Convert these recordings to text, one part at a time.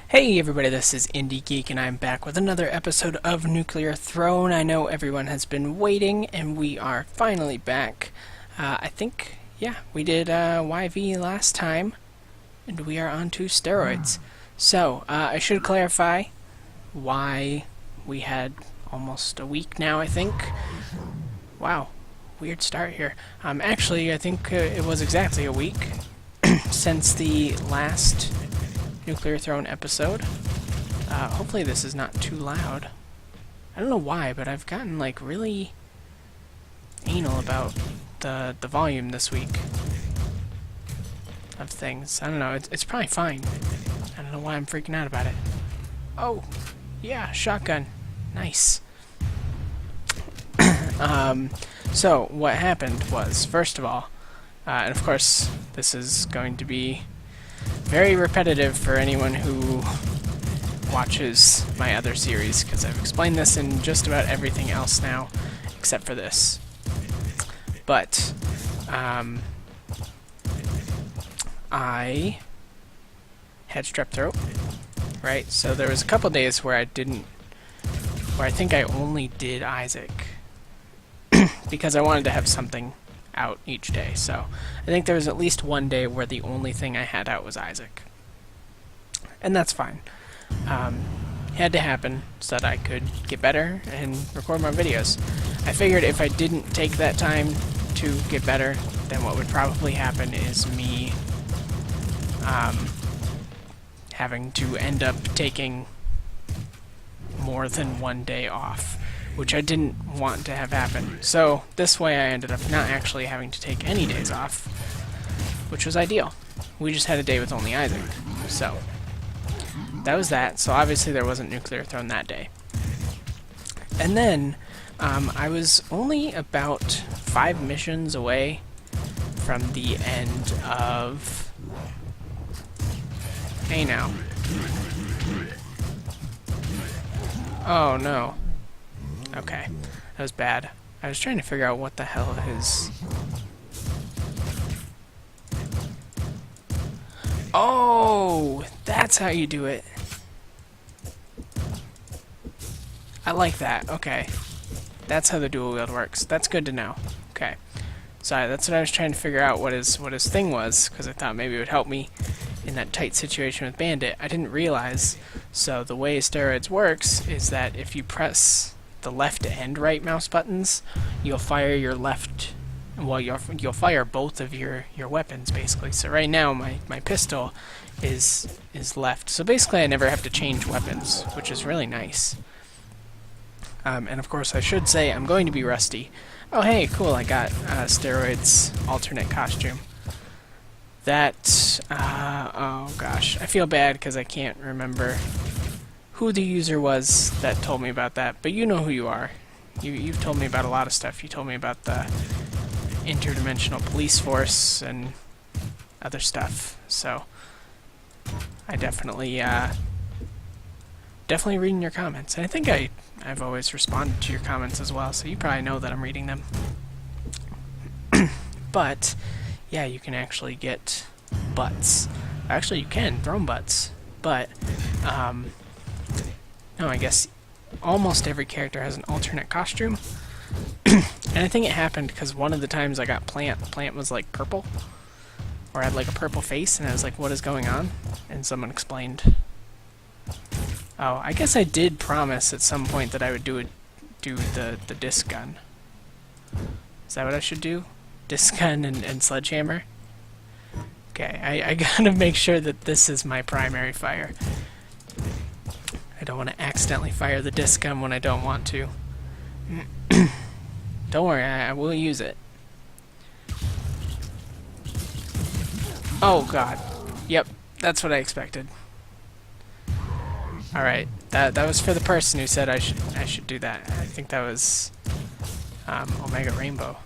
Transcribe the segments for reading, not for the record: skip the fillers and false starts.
Hey everybody, this is IndieGeek and I'm back with another episode of Nuclear Throne. I know everyone has been waiting and we are finally back. I think, yeah, we did YV last time and we are on to steroids. So, I should clarify why we had almost a week now, I think. Wow, weird start here. Actually, I think it was exactly a week since the last Nuclear Throne episode. Hopefully this is not too loud. I don't know why, but I've gotten like really anal about the volume this week of things. I don't know, it's probably fine. I don't know why I'm freaking out about it. Oh, yeah, shotgun. Nice. So what happened was, first of all, and of course this is going to be very repetitive for anyone who watches my other series, because I've explained this in just about everything else now, except for this. But, I had strep throat, right? So there was a couple days where I think I only did Isaac, because I wanted to have something out each day. So I think there was at least one day where the only thing I had out was Isaac. And that's fine. It had to happen so that I could get better and record more videos. I figured if I didn't take that time to get better, then what would probably happen is me having to end up taking more than one day off, which I didn't want to have happen. So this way I ended up not actually having to take any days off, which was ideal. We just had a day with only Isaac. So that was that. So obviously there wasn't Nuclear Throne that day. And then I was only about 5 missions away from the end of... Hey now. Oh no. Okay, that was bad. I was trying to figure out what the hell his... Oh, that's how you do it. I like that. Okay, that's how the dual wield works. That's good to know. Okay, sorry, that's what I was trying to figure out, what his thing was, because I thought maybe it would help me in that tight situation with Bandit. I didn't realize. So the way steroids works is that if you press the left and right mouse buttons, you'll fire your left, well, you'll fire both of your weapons, basically. So right now my pistol is left, so basically I never have to change weapons, which is really nice. And of course I should say I'm going to be rusty. Oh hey, cool, I got steroids alternate costume. That, oh gosh, I feel bad because I can't remember who the user was that told me about that, but you know who you are. You've told me about a lot of stuff. You told me about the interdimensional police force and other stuff, so I definitely reading your comments. And I think I've always responded to your comments as well, so you probably know that I'm reading them. But yeah, you can actually get butts. Actually, you can throne butts, but no, I guess almost every character has an alternate costume. And I think it happened because one of the times I got Plant was like purple, or had like a purple face, and I was like, what is going on? And someone explained. Oh, I guess I did promise at some point that I would do the disc gun. Is that what I should do? Disc gun and sledgehammer? Okay, I gotta make sure that this is my primary fire. I don't want to accidentally fire the disc gun when I don't want to. Don't worry, I will use it. Oh god. Yep, that's what I expected. Alright, that was for the person who said I should do that. I think that was Omega Rainbow,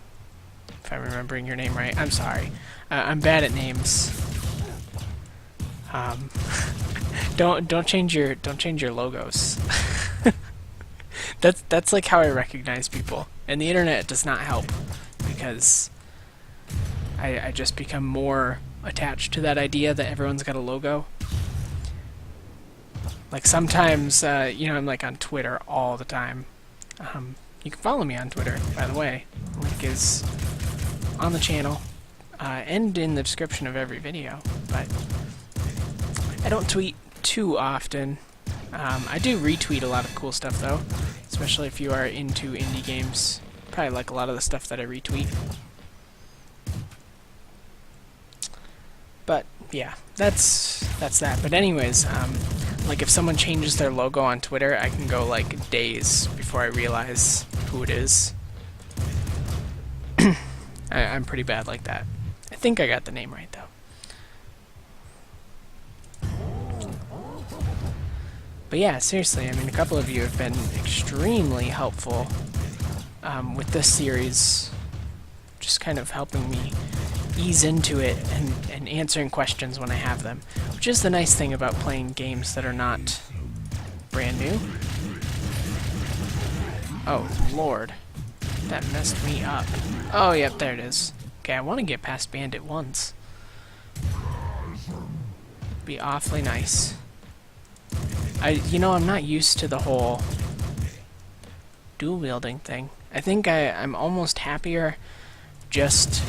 if I'm remembering your name right. I'm sorry. I'm bad at names. Don't change your logos. That's like how I recognize people, and the internet does not help because I just become more attached to that idea that everyone's got a logo. Like sometimes, I'm like on Twitter all the time. You can follow me on Twitter, by the way. Link is on the channel and in the description of every video. But I don't tweet too often. I do retweet a lot of cool stuff though, especially if you are into indie games. Probably like a lot of the stuff that I retweet. But yeah, that's that. But anyways, like if someone changes their logo on Twitter, I can go like days before I realize who it is. I'm pretty bad like that. I think I got the name right though. But yeah, seriously, I mean, a couple of you have been extremely helpful with this series, just kind of helping me ease into it and answering questions when I have them, which is the nice thing about playing games that are not brand new. Oh, Lord. That messed me up. Oh, yep, there it is. Okay, I want to get past Bandit once. Be awfully nice. I'm not used to the whole dual-wielding thing. I think I'm almost happier just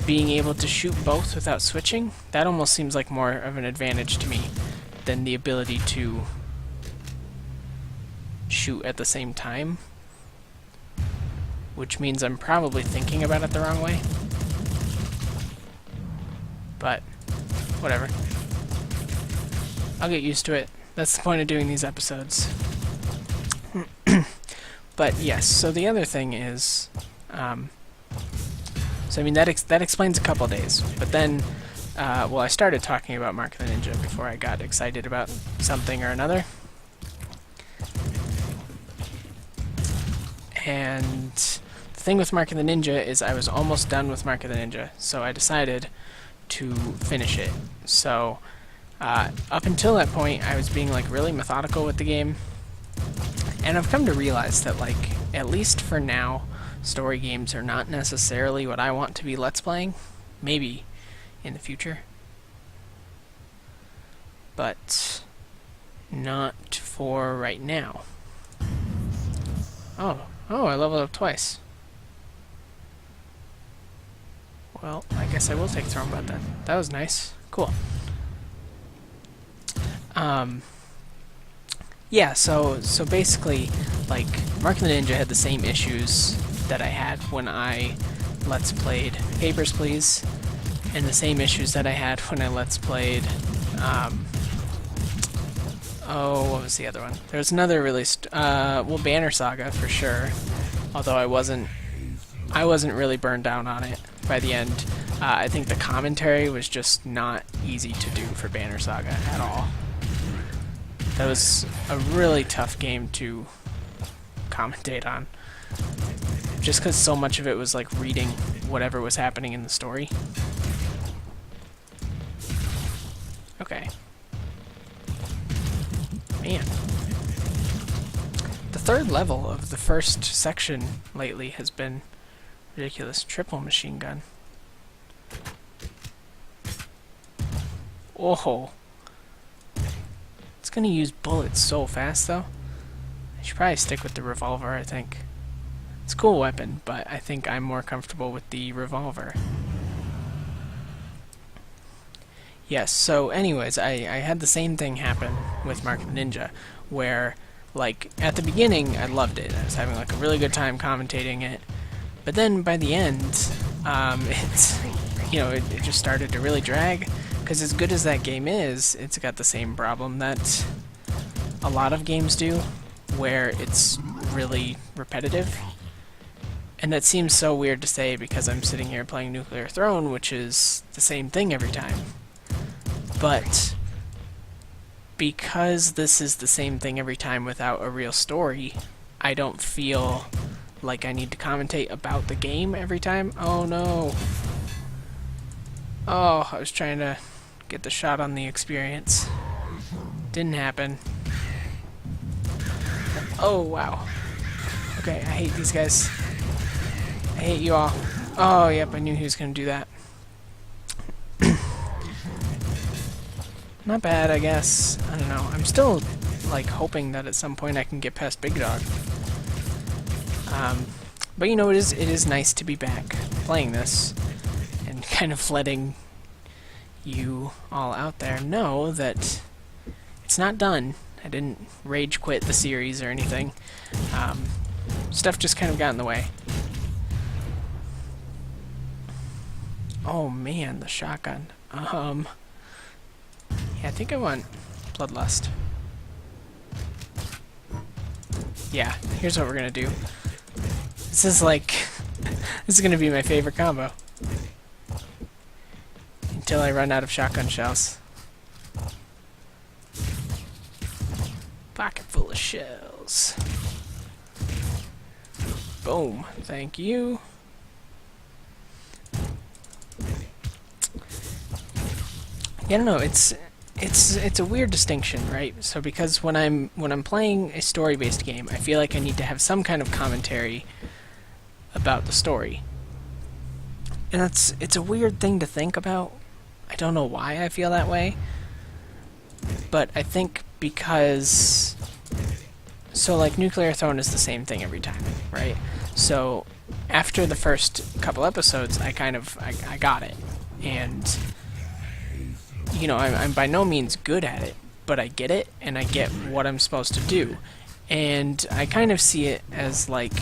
being able to shoot both without switching. That almost seems like more of an advantage to me than the ability to shoot at the same time. Which means I'm probably thinking about it the wrong way. But, whatever. I'll get used to it. That's the point of doing these episodes. But yes, so the other thing is, so I mean that explains a couple days. But then, I started talking about Mark of the Ninja before I got excited about something or another. And the thing with Mark of the Ninja is I was almost done with Mark of the Ninja, so I decided to finish it. So up until that point, I was being like really methodical with the game, and I've come to realize that like at least for now, story games are not necessarily what I want to be Let's Playing. Maybe in the future, but not for right now. Oh, I leveled up twice. Well, I guess I will take Thrombot then. That was nice. Cool. Yeah, so basically, like, Mark of the Ninja had the same issues that I had when I Let's Played Papers, Please, and the same issues that I had when I Let's Played, what was the other one? There was another released, Banner Saga, for sure, although I wasn't really burned down on it by the end. I think the commentary was just not easy to do for Banner Saga at all. That was a really tough game to commentate on, just because so much of it was like reading whatever was happening in the story. Okay. Man. The third level of the first section lately has been ridiculous. Triple machine gun. Oh. It's gonna use bullets so fast though. I should probably stick with the revolver, I think. It's a cool weapon, but I think I'm more comfortable with the revolver. Yes, so anyways, I had the same thing happen with Mark of the Ninja, where, like, at the beginning, I loved it. I was having, like, a really good time commentating it. But then, by the end, it just started to really drag. Because as good as that game is, it's got the same problem that a lot of games do, where it's really repetitive. And that seems so weird to say because I'm sitting here playing Nuclear Throne, which is the same thing every time. But because this is the same thing every time without a real story, I don't feel like I need to commentate about the game every time. Oh no. Oh, I was trying to get the shot on the experience. Didn't happen. Oh, wow. Okay, I hate these guys. I hate you all. Oh, yep, I knew he was going to do that. not bad, I guess. I don't know. I'm still, like, hoping that at some point I can get past Big Dog. But you know, it is nice to be back playing this and kind of letting you all out there know that it's not done. I didn't rage quit the series or anything. Stuff just kind of got in the way. Oh man, the shotgun. Yeah, I think I want Bloodlust. Yeah, here's what we're gonna do. This is like... this is gonna be my favorite combo. Until I run out of shotgun shells. Pocket full of shells. Boom. Thank you. Yeah, I don't know, it's a weird distinction, right? So because when I'm playing a story-based game, I feel like I need to have some kind of commentary about the story. And it's a weird thing to think about. I don't know why I feel that way. But I think because... so, like, Nuclear Throne is the same thing every time, right? So, after the first couple episodes, I got it. And... you know, I'm by no means good at it, but I get it, and I get what I'm supposed to do. And I kind of see it as, like,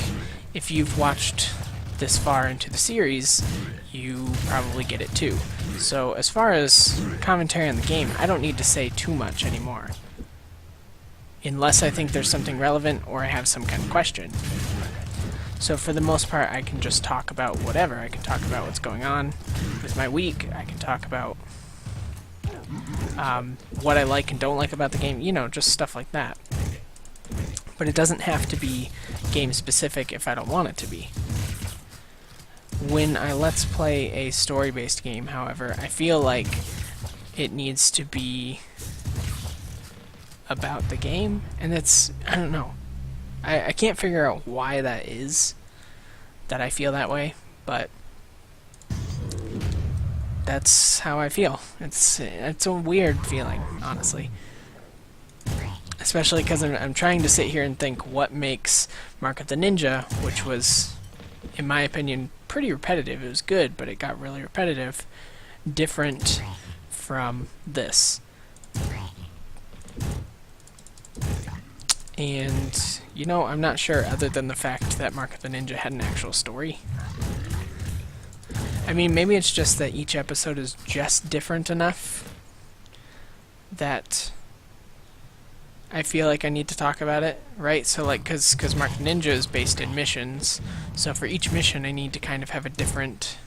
if you've watched this far into the series, you probably get it too. So as far as commentary on the game, I don't need to say too much anymore. Unless I think there's something relevant or I have some kind of question. So for the most part, I can just talk about whatever. I can talk about what's going on with my week. I can talk about what I like and don't like about the game, you know, just stuff like that. But it doesn't have to be game-specific if I don't want it to be. When I let's play a story-based game, however, I feel like it needs to be about the game, and it's, I don't know. I can't figure out why that is, that I feel that way, but that's how I feel. It's a weird feeling, honestly. Especially because I'm trying to sit here and think what makes Mark of the Ninja, which was, in my opinion, pretty repetitive. It was good, but it got really repetitive, different from this. And, you know, I'm not sure, other than the fact that Mark of the Ninja had an actual story. I mean, maybe it's just that each episode is just different enough that I feel like I need to talk about it, right? So, like, because Mark the Ninja is based in missions, so for each mission I need to kind of have a different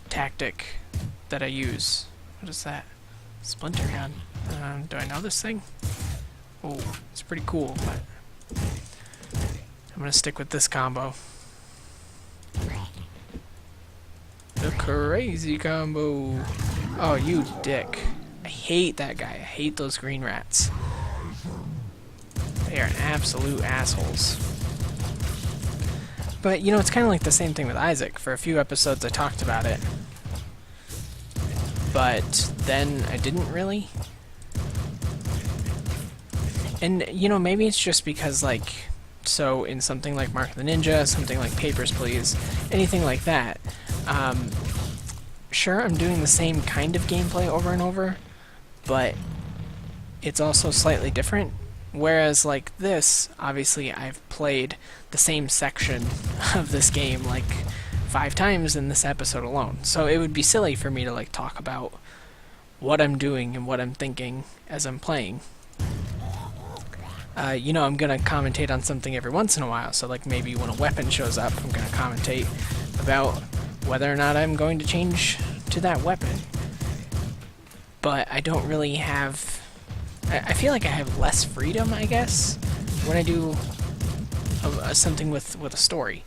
tactic that I use. What is that? Splinter gun. Do I know this thing? Oh, it's pretty cool, but I'm gonna stick with this combo. The crazy combo. Oh, you dick. I hate that guy. I hate those green rats. They are absolute assholes. But, you know, it's kind of like the same thing with Isaac. For a few episodes I talked about it. But then I didn't really. And, you know, maybe it's just because, like, so in something like Mark of the Ninja, something like Papers, Please, anything like that, sure, I'm doing the same kind of gameplay over and over, but it's also slightly different. Whereas, like this, obviously I've played the same section of this game, like, 5 times in this episode alone. So it would be silly for me to, like, talk about what I'm doing and what I'm thinking as I'm playing. You know, I'm gonna commentate on something every once in a while, so, like, maybe when a weapon shows up, I'm gonna commentate about whether or not I'm going to change to that weapon. But I don't really have... I feel like I have less freedom, I guess, when I do something with a story.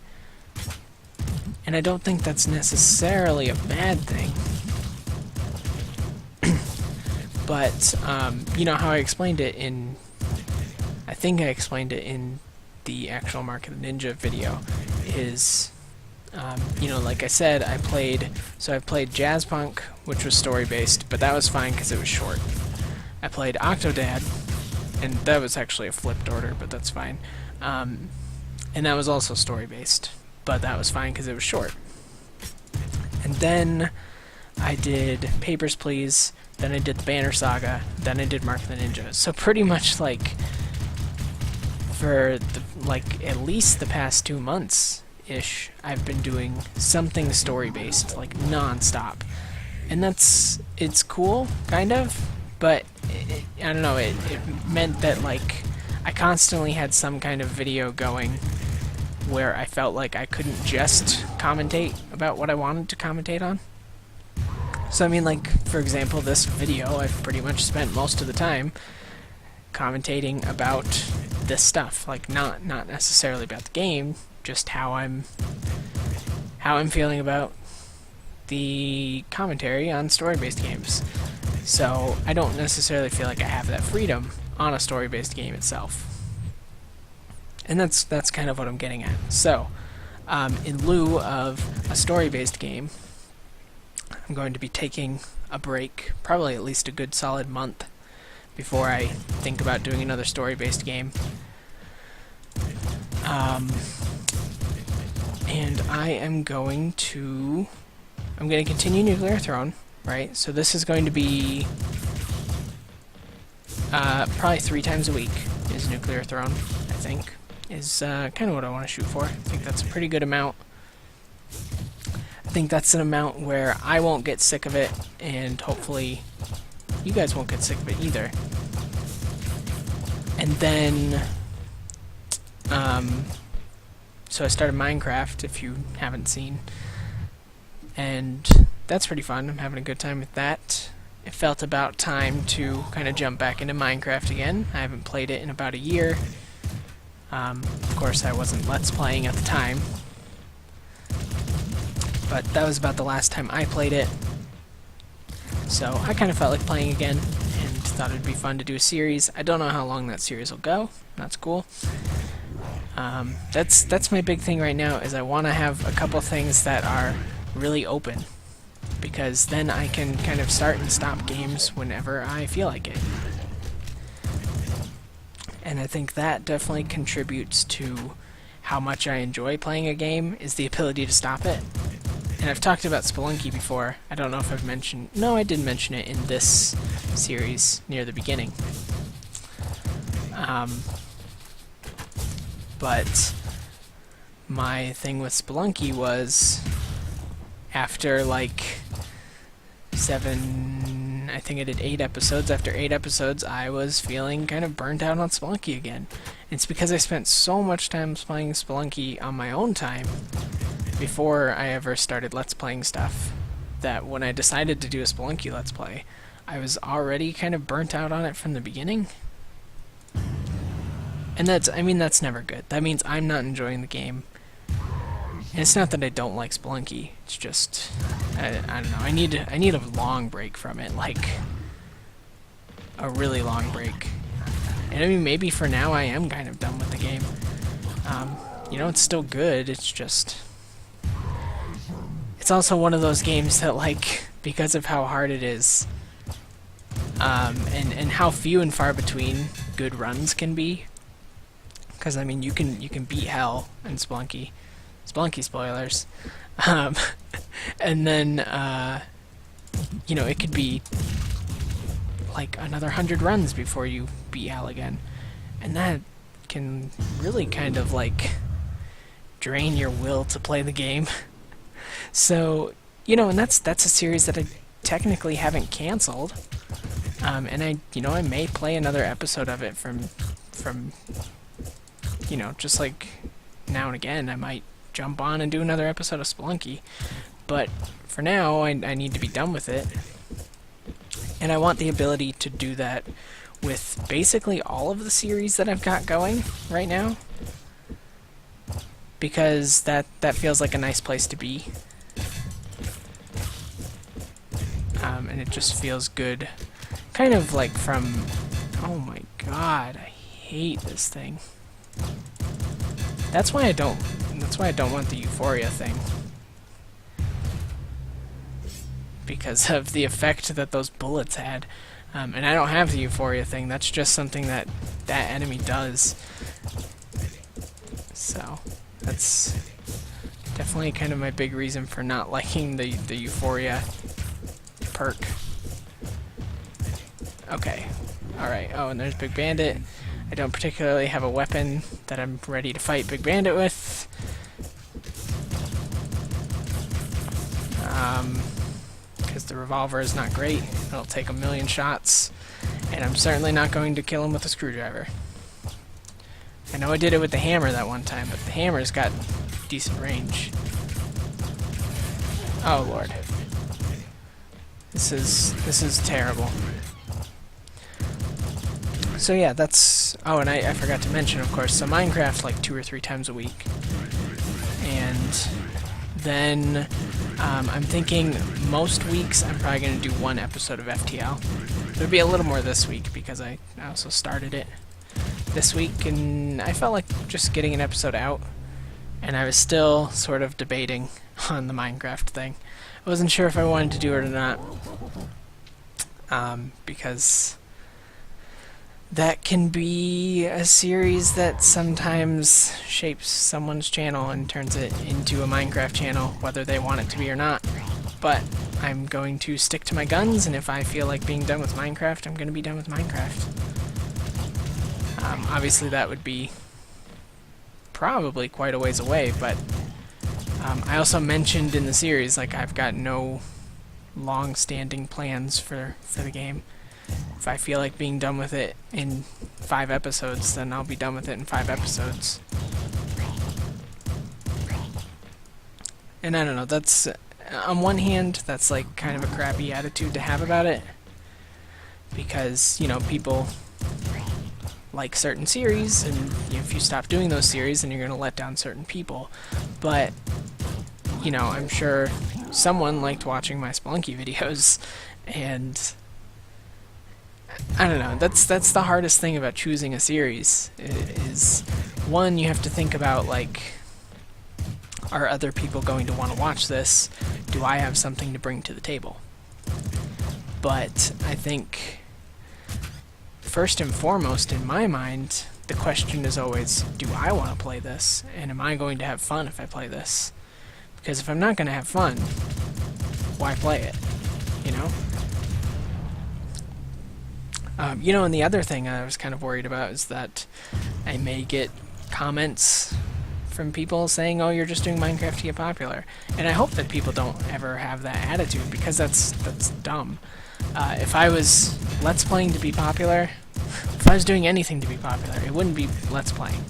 And I don't think that's necessarily a bad thing. But, you know how I explained it in... I think I explained it in the actual Mark of the Ninja video, is... you know, like I said, I played Jazzpunk, which was story-based, but that was fine because it was short. I played Octodad, and that was actually a flipped order, but that's fine. And that was also story-based, but that was fine because it was short. And then I did Papers, Please, then I did the Banner Saga, then I did Mark of the Ninja. So pretty much like for at least the past 2 months-ish, I've been doing something story-based, like non-stop. And it's cool, kind of, but I don't know, it meant that like I constantly had some kind of video going where I felt like I couldn't just commentate about what I wanted to commentate on. So I mean, like, for example, this video, I've pretty much spent most of the time commentating about this stuff, like not necessarily about the game, just how I'm feeling about the commentary on story-based games. So I don't necessarily feel like I have that freedom on a story-based game itself. And that's kind of what I'm getting at. So, in lieu of a story-based game, I'm going to be taking a break, probably at least a good solid month, before I think about doing another story-based game. And I'm going to continue Nuclear Throne, right? So this is going to be probably 3 times a week is Nuclear Throne, I think, is kind of what I want to shoot for. I think that's a pretty good amount. I think that's an amount where I won't get sick of it, and hopefully you guys won't get sick of it either. And then, so I started Minecraft, if you haven't seen, and that's pretty fun. I'm having a good time with that. It felt about time to kind of jump back into Minecraft again. I haven't played it in about a year. Of course, I wasn't Let's Playing at the time, but that was about the last time I played it. So I kind of felt like playing again, and thought it'd be fun to do a series. I don't know how long that series will go. That's cool. That's my big thing right now, is I want to have a couple things that are really open, because then I can kind of start and stop games whenever I feel like it. And I think that definitely contributes to how much I enjoy playing a game, is the ability to stop it. And I've talked about Spelunky before. I don't know if I've mentioned... No, I did mention it in this series near the beginning. But my thing with Spelunky was, after like 7... I think I did 8 episodes. After 8 episodes, I was feeling kind of burnt out on Spelunky again. It's because I spent so much time playing Spelunky on my own time before I ever started Let's Playing stuff, that when I decided to do a Spelunky Let's Play, I was already kind of burnt out on it from the beginning. And that's never good. That means I'm not enjoying the game. And it's not that I don't like Spelunky, it's just, I don't know, I need a long break from it, like a really long break. And I mean, maybe for now I am kind of done with the game. You know, it's still good, it's just... It's also one of those games that, like, because of how hard it is, and how few and far between good runs can be, because I mean, you can beat hell in Spelunky spoilers, and then you know, it could be like another 100 runs before you beat hell again, and that can really kind of like drain your will to play the game. So, you know, and that's a series that I technically haven't canceled, and I may play another episode of it from you know, just like now and again, I might jump on and do another episode of Spelunky, but for now, I need to be done with it, and I want the ability to do that with basically all of the series that I've got going right now, because that feels like a nice place to be. And it just feels good, kind of like from... Oh my god, I hate this thing. That's why I don't want the Euphoria thing, because of the effect that those bullets had. And I don't have the Euphoria thing. That's just something that that enemy does. So that's definitely kind of my big reason for not liking the Euphoria perk. Okay. Alright. Oh, and there's Big Bandit. I don't particularly have a weapon that I'm ready to fight Big Bandit with. Because the revolver is not great. It'll take a million shots. And I'm certainly not going to kill him with a screwdriver. I know I did it with the hammer that one time, but the hammer's got decent range. Oh lord. This is terrible. So yeah, that's... Oh, and I forgot to mention, of course, so Minecraft like 2 or 3 times a week. And then I'm thinking most weeks I'm probably going to do 1 episode of FTL. There'll be a little more this week because I also started it this week, and I felt like just getting an episode out, and I was still sort of debating on the Minecraft thing. I wasn't sure if I wanted to do it or not, because that can be a series that sometimes shapes someone's channel and turns it into a Minecraft channel, whether they want it to be or not. But I'm going to stick to my guns, and if I feel like being done with Minecraft, I'm going to be done with Minecraft. Obviously that would be probably quite a ways away, but I also mentioned in the series, like, I've got no long-standing plans for the game. If I feel like being done with it in 5 episodes, then I'll be done with it in 5 episodes. And I don't know, that's... on one hand, that's like kind of a crappy attitude to have about it, because, you know, people like certain series, and if you stop doing those series, then you're going to let down certain people. But, you know, I'm sure someone liked watching my Spelunky videos, and I don't know, that's the hardest thing about choosing a series, is one, you have to think about, like, are other people going to want to watch this? Do I have something to bring to the table? But I think first and foremost in my mind, the question is always, do I want to play this? And am I going to have fun if I play this? Because if I'm not going to have fun, why play it? You know? You know, and the other thing I was kind of worried about is that I may get comments from people saying, oh, you're just doing Minecraft to get popular. And I hope that people don't ever have that attitude, because that's dumb. If I was Let's Playing to be popular, if I was doing anything to be popular, it wouldn't be Let's Playing.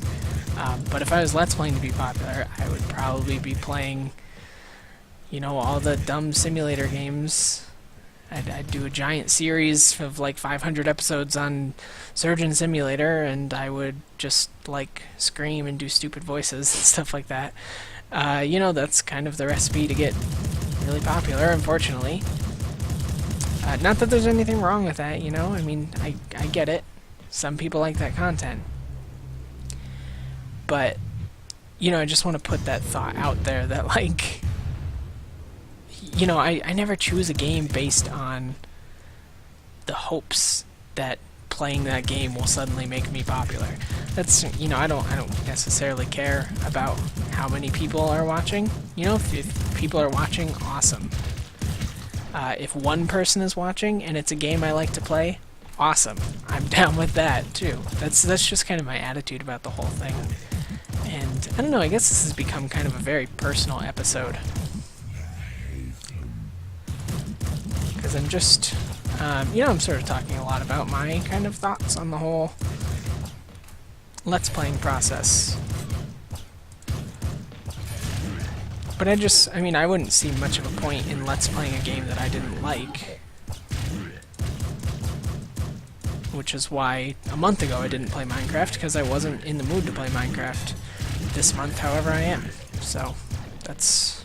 But if I was Let's Playing to be popular, I would probably be playing, you know, all the dumb simulator games. I'd do a giant series of like 500 episodes on Surgeon Simulator, and I would just like scream and do stupid voices and stuff like that. You know, that's kind of the recipe to get really popular, unfortunately. Not that there's anything wrong with that, you know? I mean, I get it. Some people like that content. But, you know, I just want to put that thought out there that, like, you know, I never choose a game based on the hopes that playing that game will suddenly make me popular. That's, you know, I don't necessarily care about how many people are watching. You know, if people are watching, awesome. If one person is watching and it's a game I like to play, awesome. I'm down with that too. That's just kind of my attitude about the whole thing. And I don't know, I guess this has become kind of a very personal episode. Because I'm just, you know, I'm sort of talking a lot about my kind of thoughts on the whole Let's Playing process. But I mean, I wouldn't see much of a point in Let's Playing a game that I didn't like. Which is why a month ago I didn't play Minecraft, because I wasn't in the mood to play Minecraft. This month, however, I am. So, that's...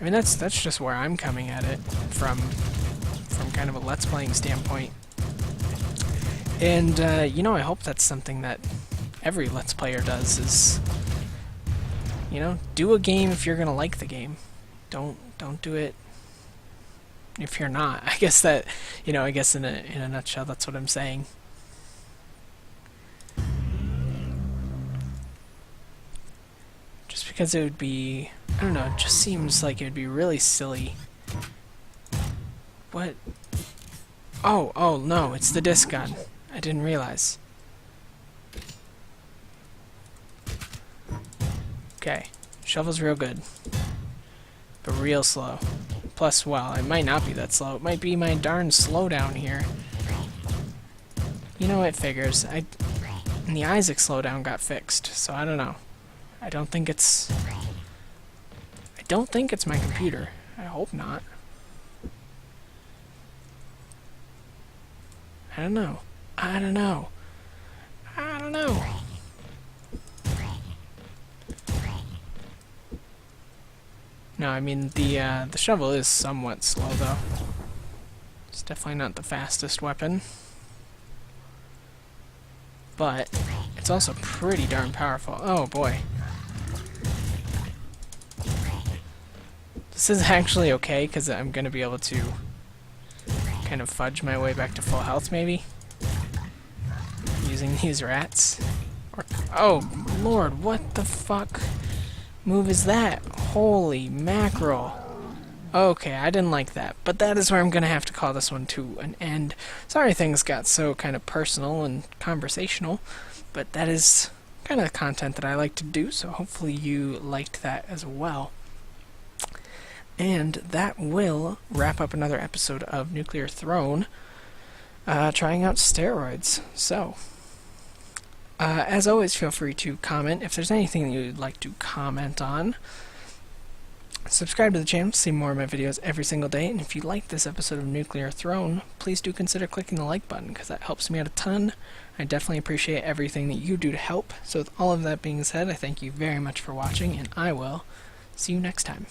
I mean, that's just where I'm coming at it, from kind of a Let's Playing standpoint. And, you know, I hope that's something that every Let's Player does, is... You know, do a game if you're gonna like the game. Don't do it if you're not. I guess that, I guess in a nutshell, that's what I'm saying. Just because it would be, I don't know, it just seems like it would be really silly. What? Oh, no, it's the disc gun. I didn't realize. Okay, shovel's real good, but real slow. Plus, well, it might not be that slow. It might be my darn slowdown here. You know, it figures. And the Isaac slowdown got fixed, so I don't know. I don't think it's my computer. I hope not. I don't know. No, I mean, the shovel is somewhat slow, though. It's definitely not the fastest weapon. But it's also pretty darn powerful. Oh, boy. This is actually okay, because I'm going to be able to kind of fudge my way back to full health, maybe? Using these rats. Oh, Lord, what the fuck move is that? Holy mackerel. Okay, I didn't like that, but that is where I'm going to have to call this one to an end. Sorry things got so kind of personal and conversational, but that is kind of the content that I like to do, so hopefully you liked that as well. And that will wrap up another episode of Nuclear Throne, trying out steroids. So, as always, feel free to comment if there's anything that you'd like to comment on. Subscribe to the channel to see more of my videos every single day, and if you like this episode of Nuclear Throne, please do consider clicking the like button, because that helps me out a ton. I definitely appreciate everything that you do to help. So with all of that being said, I thank you very much for watching, and I will see you next time.